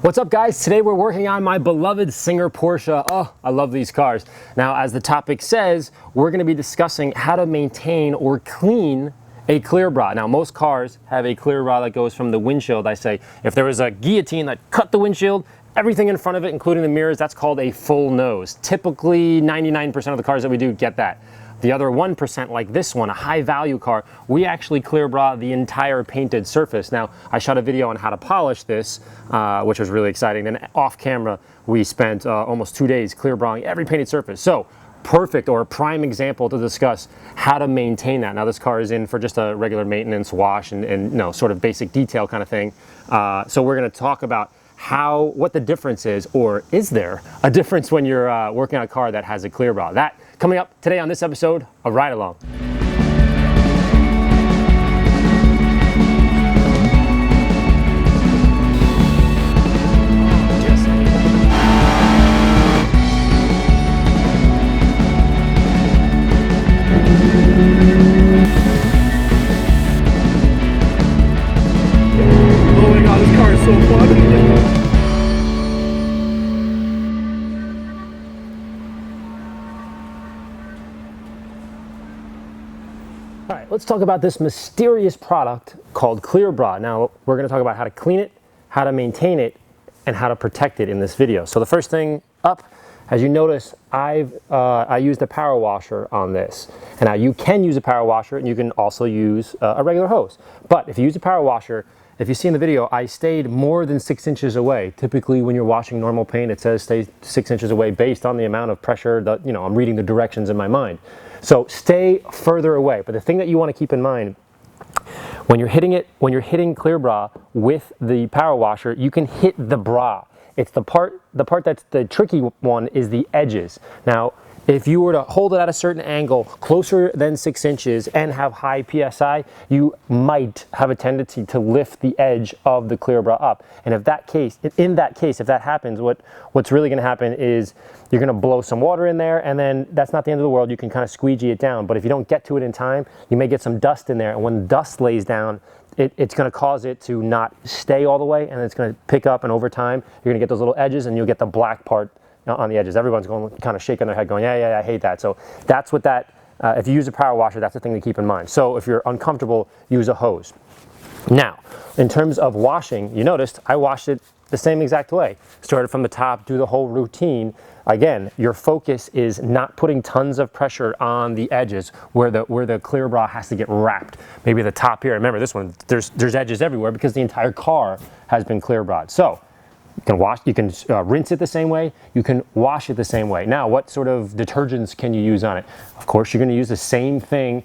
What's up, guys? Today we're working on my beloved Singer Porsche. Oh, I love these cars. Now, as the topic says, we're going to be discussing how to maintain or clean a clear bra. Now, most cars have a clear bra that goes from the windshield. I say, if there was a guillotine that cut the windshield, everything in front of it, including the mirrors, that's called a full nose. Typically, 99% of the cars that we do get that. The other 1%, like this one, a high value car, we actually clear bra the entire painted surface. Now, I shot a video on how to polish this, which was really exciting. Then off camera, we spent almost 2 days clear braing every painted surface. So, perfect or a prime example to discuss how to maintain that. Now, this car is in for just a regular maintenance wash and you know, sort of basic detail kind of thing. So we're gonna talk about what the difference is, or is there a difference when you're working on a car that has a clear bra? That coming up today on this episode of Ride Along. Oh my god, this car is so fun. All right, let's talk about this mysterious product called Clear Bra. Now, we're gonna talk about how to clean it, how to maintain it, and how to protect it in this video. So the first thing up, as you notice, I used a power washer on this. And now you can use a power washer and you can also use a regular hose. But if you use a power washer, if you see in the video, I stayed more than 6 inches away. Typically when you're washing normal paint, it says stay 6 inches away based on the amount of pressure that, you know, I'm reading the directions in my mind. So stay further away. But the thing that you want to keep in mind, when you're hitting clear bra with the power washer, you can hit the bra. It's the part that's the tricky one is the edges. Now, if you were to hold it at a certain angle, closer than 6 inches and have high PSI, you might have a tendency to lift the edge of the clear bra up. And in that case, if that happens, what's really gonna happen is you're gonna blow some water in there, and then that's not the end of the world. You can kind of squeegee it down. But if you don't get to it in time, you may get some dust in there. And when dust lays down, it's going to cause it to not stay all the way, and it's going to pick up, and over time, you're going to get those little edges, and you'll get the black part on the edges. Everyone's going kind of shaking their head going, yeah, I hate that. So that's what if you use a power washer, that's the thing to keep in mind. So if you're uncomfortable, use a hose. Now, in terms of washing, you noticed I washed it the same exact way. Started from the top, do the whole routine. Again, your focus is not putting tons of pressure on the edges where the clear bra has to get wrapped. Maybe the top here. Remember this one, there's edges everywhere because the entire car has been clear bra'd. So you can rinse it the same way, you can wash it the same way. Now, what sort of detergents can you use on it? Of course, you're gonna use the same thing,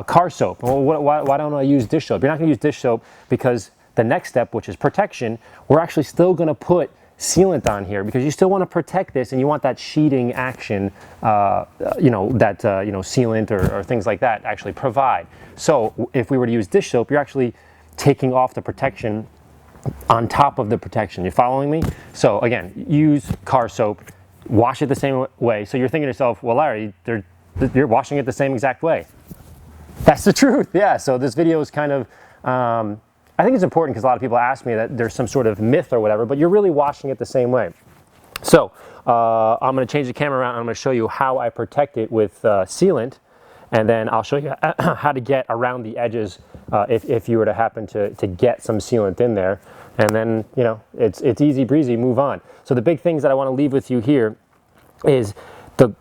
car soap. Well, why don't I use dish soap? You're not gonna use dish soap because the next step, which is protection, we're actually still gonna put sealant on here because you still want to protect this and you want that sheeting action, sealant or things like that actually provide. So if we were to use dish soap, you're actually taking off the protection on top of the protection. You're following me? So again, use car soap, wash it the same way. So you're thinking to yourself, well, Larry, you're washing it the same exact way. That's the truth. Yeah. So this video is kind of, I think it's important because a lot of people ask me that there's some sort of myth or whatever, but you're really washing it the same way. So I'm going to change the camera around and I'm going to show you how I protect it with sealant, and then I'll show you how to get around the edges if you were to happen to get some sealant in there. And then, you know, it's easy breezy, move on. So the big things that I want to leave with you here is the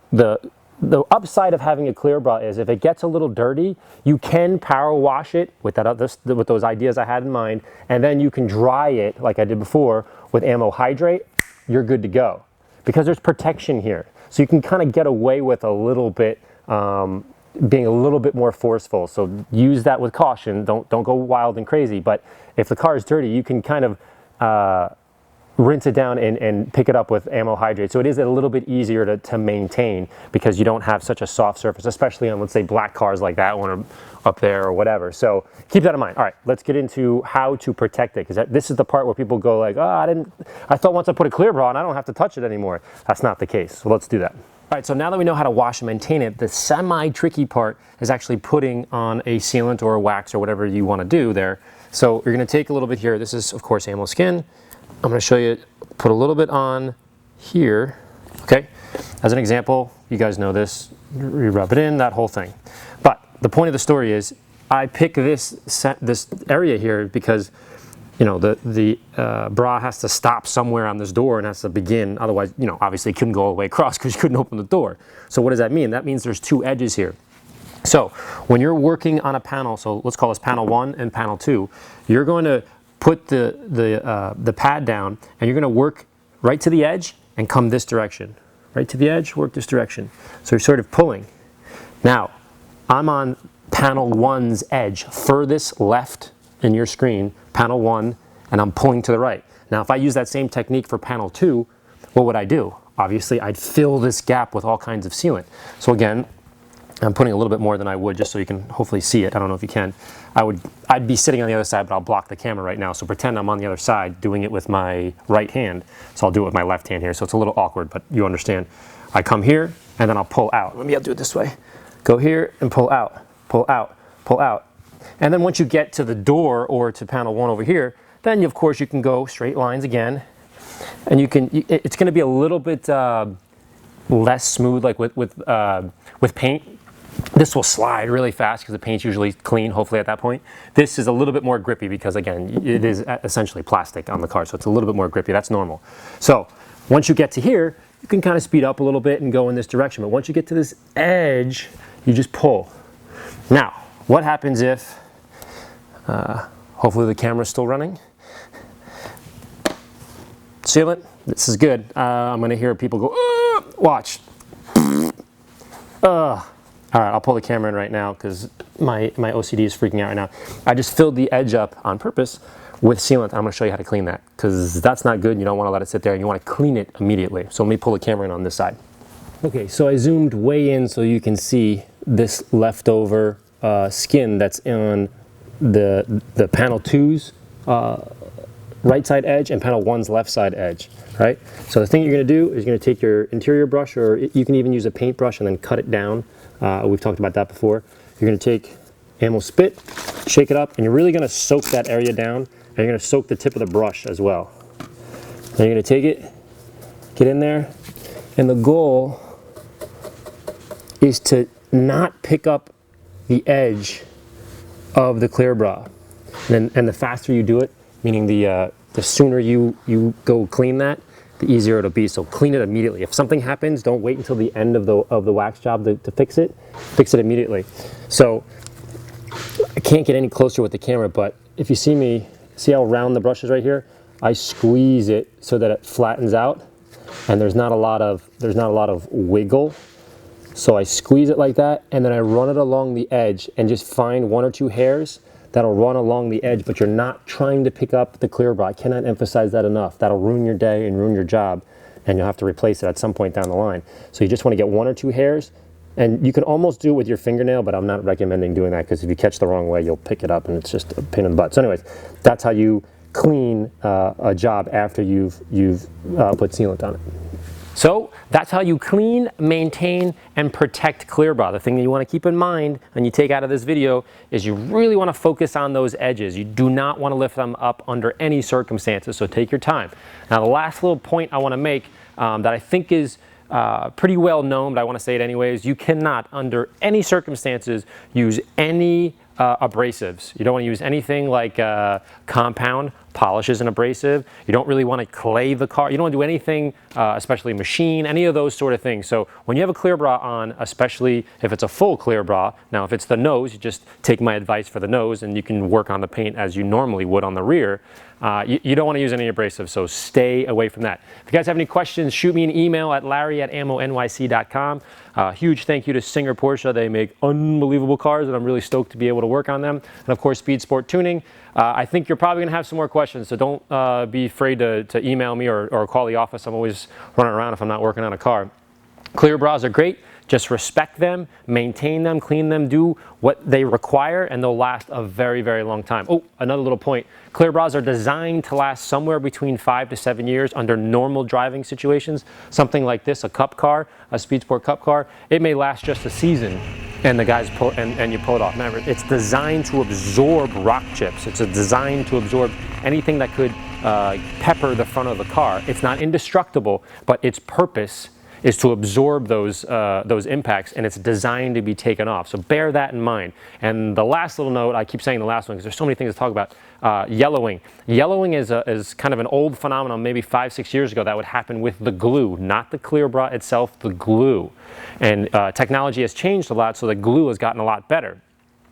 upside of having a clear bra is if it gets a little dirty, you can power wash it with those ideas I had in mind, and then you can dry it like I did before with AMMO Hydrate. You're good to go because there's protection here. So you can kind of get away with a little bit, being a little bit more forceful. So use that with caution. Don't go wild and crazy. But if the car is dirty, you can kind of rinse it down and pick it up with AMMO Hydrate. So it is a little bit easier to maintain because you don't have such a soft surface, especially on, let's say, black cars like that one or up there or whatever. So keep that in mind. All right, let's get into how to protect it, because this is the part where people go like, oh, I thought once I put a clear bra on, I don't have to touch it anymore. That's not the case. So let's do that. All right, so now that we know how to wash and maintain it, the semi-tricky part is actually putting on a sealant or a wax or whatever you want to do there. So you're going to take a little bit here. This is, of course, AMMO skin. I'm going to show you, put a little bit on here, okay? As an example, you guys know this, you rub it in, that whole thing. But the point of the story is, I pick this area here because, you know, the bra has to stop somewhere on this door and has to begin. Otherwise, you know, obviously it couldn't go all the way across because you couldn't open the door. So what does that mean? That means there's two edges here. So when you're working on a panel, so let's call this panel 1 and panel 2, you're going to put the pad down and you're going to work right to the edge and come this direction. Right to the edge, work this direction. So you're sort of pulling. Now, I'm on panel 1's edge, furthest left in your screen, panel 1, and I'm pulling to the right. Now, if I use that same technique for panel 2, what would I do? Obviously, I'd fill this gap with all kinds of sealant. So again, I'm putting a little bit more than I would just so you can hopefully see it. I don't know if you can. I'd be sitting on the other side, but I'll block the camera right now. So pretend I'm on the other side doing it with my right hand. So I'll do it with my left hand here. So it's a little awkward, but you understand. I come here and then I'll pull out. I'll do it this way. Go here and pull out, pull out, pull out. And then once you get to the door or to panel 1 over here, then of course you can go straight lines again. And it's going to be a little bit less smooth, like with paint. This will slide really fast because the paint's usually clean, hopefully at that point. This is a little bit more grippy because, again, it is essentially plastic on the car, so it's a little bit more grippy. That's normal. So once you get to here, you can kind of speed up a little bit and go in this direction. But once you get to this edge, you just pull. Now, what happens if, hopefully the camera's still running. Sealant, this is good. I'm going to hear people go, watch. All right, I'll pull the camera in right now because my OCD is freaking out right now. I just filled the edge up on purpose with sealant. I'm going to show you how to clean that because that's not good. You don't want to let it sit there and you want to clean it immediately. So let me pull the camera in on this side. Okay, so I zoomed way in so you can see this leftover skin that's on the panel 2's right side edge and panel 1's left side edge, right? So the thing you're going to do is you're going to take your interior brush, or you can even use a paintbrush and then cut it down. We've talked about that before. You're going to take AMMO spit, shake it up, and you're really going to soak that area down, and you're going to soak the tip of the brush as well. Then you're going to take it, get in there, and the goal is to not pick up the edge of the clear bra. And the faster you do it, meaning the sooner you go clean that, the easier it'll be. So clean it immediately. If something happens, don't wait until the end of the wax job to fix it. Fix it immediately. So I can't get any closer with the camera, but if you see me, see how round the brush is right here? I squeeze it so that it flattens out, and there's not a lot of wiggle. So I squeeze it like that, and then I run it along the edge and just find 1 or 2 hairs that'll run along the edge, but you're not trying to pick up the clear bra. I cannot emphasize that enough. That'll ruin your day and ruin your job, and you'll have to replace it at some point down the line. So you just want to get 1 or 2 hairs, and you can almost do it with your fingernail, but I'm not recommending doing that because if you catch the wrong way, you'll pick it up and it's just a pain in the butt. So anyways, that's how you clean a job after you've put sealant on it. So that's how you clean, maintain, and protect clear bra. The thing that you want to keep in mind and you take out of this video is you really want to focus on those edges. You do not want to lift them up under any circumstances, so take your time. Now the last little point I want to make that I think is pretty well known, but I want to say it anyways, you cannot under any circumstances use any abrasives. You don't want to use anything like compound. Polish is an abrasive. You don't really want to clay the car. You don't want to do anything, especially machine, any of those sort of things. So when you have a clear bra on, especially if it's a full clear bra, now if it's the nose, you just take my advice for the nose and you can work on the paint as you normally would on the rear. You don't want to use any abrasives, so stay away from that. If you guys have any questions, shoot me an email at larry@ammonyc.com. Huge thank you to Singer Porsche. They make unbelievable cars, and I'm really stoked to be able to work on them. And of course, Speed Sport Tuning. I think you're probably going to have some more questions, so don't be afraid to email me or call the office. I'm always running around if I'm not working on a car. Clear bras are great. Just respect them, maintain them, clean them, do what they require, and they'll last a very, very long time. Oh, another little point. Clear bras are designed to last somewhere between 5 to 7 years under normal driving situations. Something like this, a cup car, a Speed Sport cup car, it may last just a season and the guys pull and you pull it off. Remember, it's designed to absorb rock chips. It's designed to absorb anything that could pepper the front of the car. It's not indestructible, but its purpose is to absorb those impacts, and it's designed to be taken off. So bear that in mind. And the last little note, I keep saying the last one because there's so many things to talk about, yellowing. Yellowing is kind of an old phenomenon, maybe 5-6 years ago, that would happen with the glue, not the clear bra itself, the glue. And technology has changed a lot, so the glue has gotten a lot better.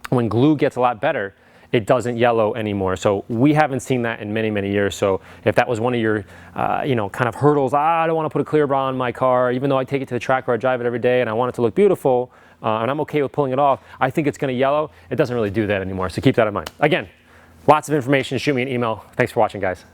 When glue gets a lot better, it doesn't yellow anymore. So we haven't seen that in many, many years. So if that was one of your, kind of hurdles, I don't want to put a clear bra on my car, even though I take it to the track where I drive it every day and I want it to look beautiful, and I'm okay with pulling it off, I think it's going to yellow. It doesn't really do that anymore. So keep that in mind. Again, lots of information. Shoot me an email. Thanks for watching, guys.